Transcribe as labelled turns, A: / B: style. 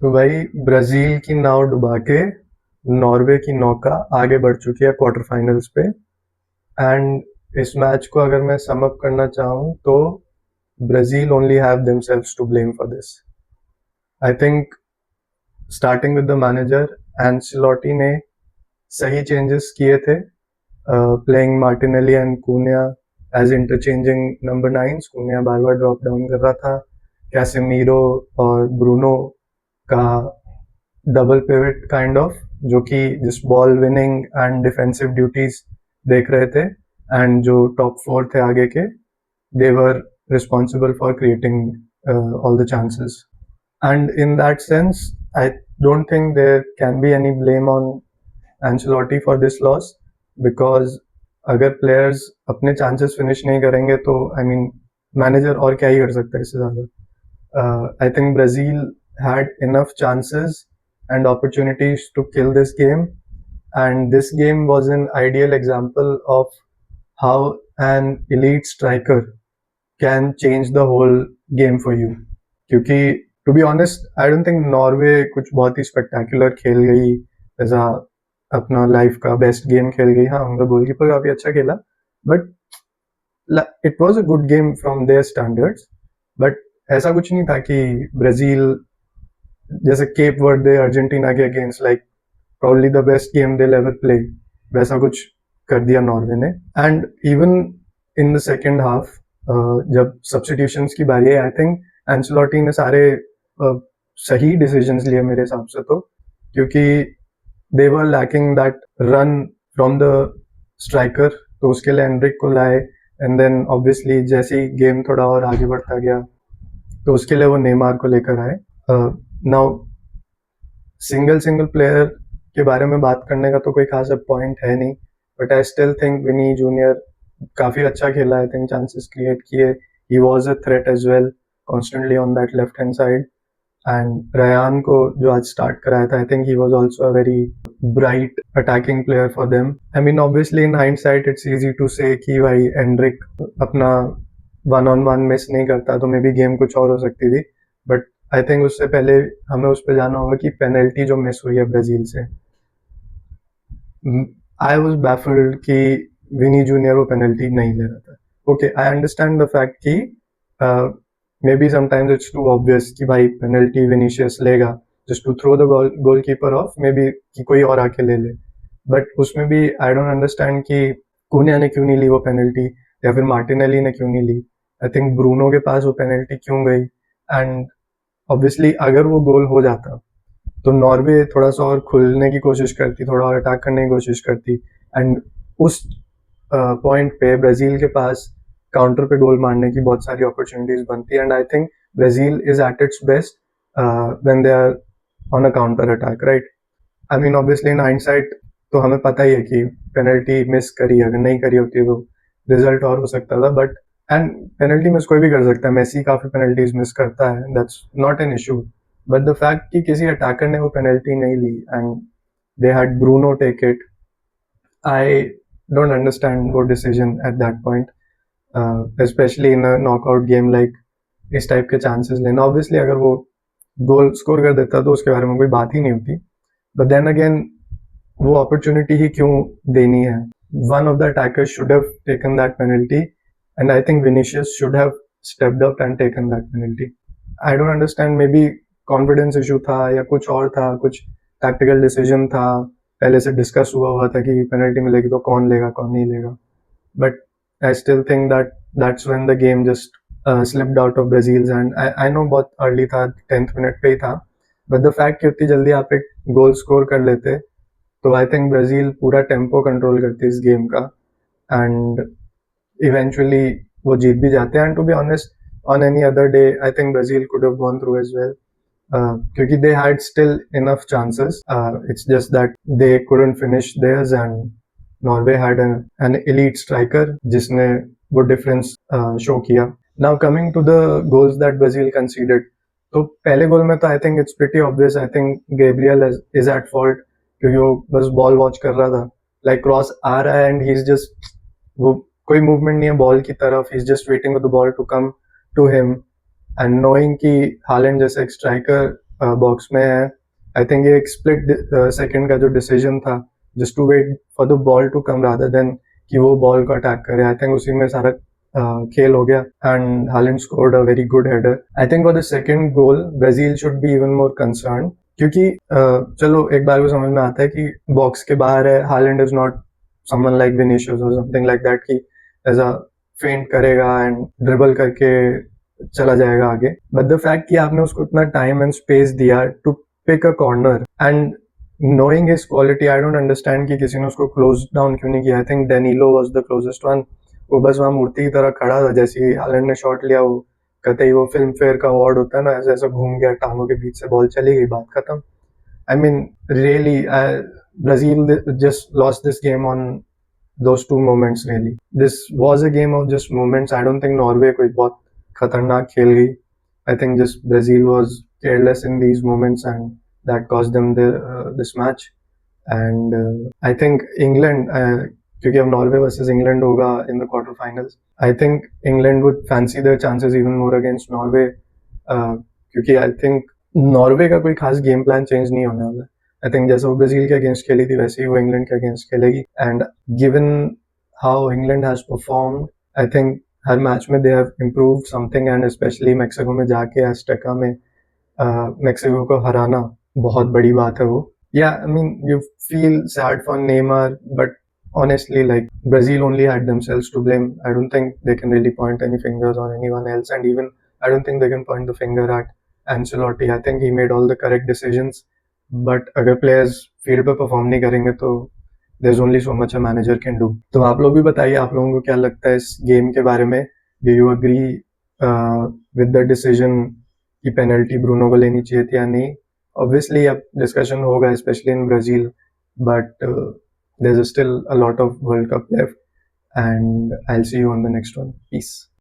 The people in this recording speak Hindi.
A: तो भाई ब्राजील की नाव डुबा के नॉर्वे की नौका आगे बढ़ चुकी है क्वार्टर फाइनल्स पे। एंड इस मैच को अगर मैं सम अप करना चाहूँ तो Brazil only have themselves to blame for this. I think starting with the manager Ancelotti ने सही चेंजेस किए थे, playing Martinelli and Cunha as interchanging number nines. Cunha बार बार ड्रॉप डाउन कर रहा था, कैसेमीरो और ब्रूनो का डबल पिवट काइंड ऑफ, जो कि जिस ball winning and defensive duties देख रहे थे, एंड जो टॉप फोर थे आगे के, they were responsible for creating all the chances. And in that sense I don't think there can be any blame on Ancelotti for this loss, because अगर प्लेयर्स अपने चांसेस फिनिश नहीं करेंगे तो आई मीन मैनेजर और क्या ही कर सकता है इससे ज़्यादा। आई think Brazil had enough chances and opportunities to kill this game, and this game was an ideal example of how an elite striker can change the whole game for you. क्योंकि to be honest I don't think Norway कुछ बहुत ही स्पेक्टेकुलर खेल गई, ऐसा अपना लाइफ का बेस्ट गेम खेल गई। हाँ, उनका गोलकीपर काफी अच्छा खेला, but it was a good game from there standards. But ऐसा कुछ नहीं था कि ब्राजील जैसे केप वर्डे अर्जेंटीना के against like probably the best game they ever play, वैसा कुछ कर दिया नॉर्वे ने। And even in the second half जब सब्स्टिट्यूशंस की बारी है, आई थिंक एंसेलोटी ने सारे सही डिसीजंस लिए मेरे हिसाब से, तो क्योंकि they were lacking that run from the striker, तो उसके लिए एंड्रिक को लाए। एंड देन ऑब्वियसली जैसे ही गेम थोड़ा और आगे बढ़ता गया तो उसके लिए वो नेमार को लेकर आए। नाउ सिंगल प्लेयर के बारे में बात करने का तो कोई खास अब पॉइंट है नहीं, but I still think Vini Junior काफी अच्छा खेला। आई थिंक चांसेस क्रिएट किए, he was a threat as well, constantly on that left hand side. And Rayan को जो आज स्टार्ट कराया था, I think he was also a very bright attacking player for them. I mean obviously in hindsight it's easy to say कि भाई एंड्रिक अपना 1-on-1 मिस नहीं करता तो मे बी गेम कुछ और हो सकती थी, बट आई थिंक उससे पहले हमें उस पर जाना होगा कि पेनल्टी जो मिस हुई है ब्राजील से, आई वॉज बैफल्ड कि विनी जूनियर वो पेनल्टी नहीं ले रहा था। Okay, I understand the fact कि maybe sometimes it's too obvious कि भाई पेनल्टी विनीशियस लेगा just to throw the goalkeeper off, maybe कि कोई और आके ले ले, बट उसमें भी आई डोंट अंडरस्टैंड कि कूनिया ने क्यों नहीं ली वो पेनल्टी, या फिर मार्टिनेली ने क्यों नहीं ली। आई थिंक ब्रूनो के पास वो पेनल्टी क्यों गई? एंड ऑब्वियसली अगर वो गोल हो जाता तो नॉर्वे थोड़ा सा और खुलने की कोशिश करती, थोड़ा और अटैक करने की कोशिश करती, एंड उस पॉइंट पे ब्राजील के पास काउंटर पे गोल मारने की बहुत सारी अपॉर्चुनिटीज बनती। And I think Brazil is at its best when they are on a counter attack, right? I mean obviously in hindsight तो हमें पता ही है कि पेनल्टी मिस करी, अगर नहीं करी होती तो रिजल्ट और हो सकता था, बट एंड पेनल्टी मिस कोई भी कर सकता है, मेसी काफी पेनल्टीज मिस करता है, that's not an issue. But the fact कि किसी अटैकर ने वो पेनल्टी नहीं ली and they had Bruno take it, I don't understand वो decision at that point, especially in a knockout game like इस टाइप के चांसेस लेना। ऑब्वियसली अगर वो गोल स्कोर कर देता तो उसके बारे में कोई बात ही नहीं होती, बट देन अगेन वो अपॉर्चुनिटी ही क्यों देनी है? One of the attackers should have taken that penalty, and I think Vinicius should have stepped up and taken that penalty. I don't understand, may be confidence issue था या कुछ और था, कुछ टैक्टिकल डिसीजन था, पहले से डिस्कस हुआ था कि पेनल्टी मिलेगी तो कौन लेगा कौन नहीं लेगा, but I still think that's when the game just slipped out of Brazil's hand. I know बहुत अर्ली था, 10th मिनट पे ही था, बट द फैक्ट कि उतनी जल्दी आप एक गोल स्कोर कर लेते तो आई थिंक ब्राजील पूरा टेम्पो कंट्रोल करती इस गेम का, एंड इवेंचुअली वो जीत भी जाते हैं। And to be honest on any other day I think Brazil could have gone through as well, क्योंकि they had still enough chances, it's just that they couldn't finish theirs, and Norway had an elite striker जिसने वो डिफरेंस शो किया। Now coming to the goals that Brazil conceded, तो पहले गोल में तो I think it's pretty obvious, I think Gabriel is at fault, क्योंकि वो बस बॉल वॉच कर रहा था, लाइक क्रॉस आ रहा है एंड ही इज जस्ट, वो कोई मूवमेंट नहीं है बॉल की तरफ, he is just waiting for the ball to come to him, and knowing कि हालैंड जैसे एक स्ट्राइकर बॉक्स में है। आई थिंक ये एक स्प्लिट सेकंड का जो डिसीजन था, just to wait for the ball to come rather than कि वो बॉल को अटैक करे, आई थिंक उसी में सारा खेल हो गया and Holland scored a very good header. I think for the second goal Brazil should be even more concern, क्योंकि चलो एक बार को समझ में आता है कि बॉक्स के बाहर है, Holland is not someone like Vinicius और समथिंग लाइक दैट कि ऐसा फेंट करेगा एंड ड्रिबल करके चला जाएगा आगे। बट द फैक्ट कि आपने उसको इतना टाइम एंड स्पेस दिया to pick a corner and knowing his quality, I don't understand कि किसी ने उसको क्लोज डाउन क्यों नहीं किया। I think Danilo was the closest one. वो बस वहाँ मूर्ति की तरह खड़ा था, जैसे ही हालैंड ने शॉट लिया वो कहते ही वो फिल्म फेयर का अवार्ड होता है ना, ऐसे ऐसे घूम गया, टांगों के बीच से बॉल चली गई, बात खत्म। I mean, really, Brazil just lost this game on those two moments. Really, this was a game of just moments. I don't think Norway कोई बहुत खतरनाक खेल गई. I think just Brazil was careless in these moments, and that cost them this match. And I think England, क्योंकि अब Norway versus England होगा in the quarterfinals. I think England would fancy their chances even more against Norway, क्योंकि I think नॉर्वे का कोई खास गेम प्लान चेंज नहीं होने वाला। आई थिंक जैसे वो ब्राजील के अगेंस्ट खेली थी वैसे ही वो इंग्लैंड के अगेंस्ट खेलेगी। And given how England has performed, I think हर मैच में they have improve something, and especially Mexico में जाके एस्टेका में मैक्सिको को हराना बहुत बड़ी बात है वो। या I mean you feel sad for Neymar, but honestly, like Brazil only had themselves to blame. I don't think they can really point any fingers on anyone else, and even I don't think they can point the finger at Ancelotti. I think he made all the correct decisions, but अगर players field पे perform नहीं करेंगे तो there's only so much a manager can do. तो आप लोग भी बताइए, आप लोगों को क्या लगता है इस गेम के बारे में? Do you agree with the decision कि penalty ब्रूनो को लेनी चाहिए थी या नहीं? Obviously अब discussion होगा, especially in Brazil, but there's still a lot of World Cup left, and I'll see you on the next one. Peace.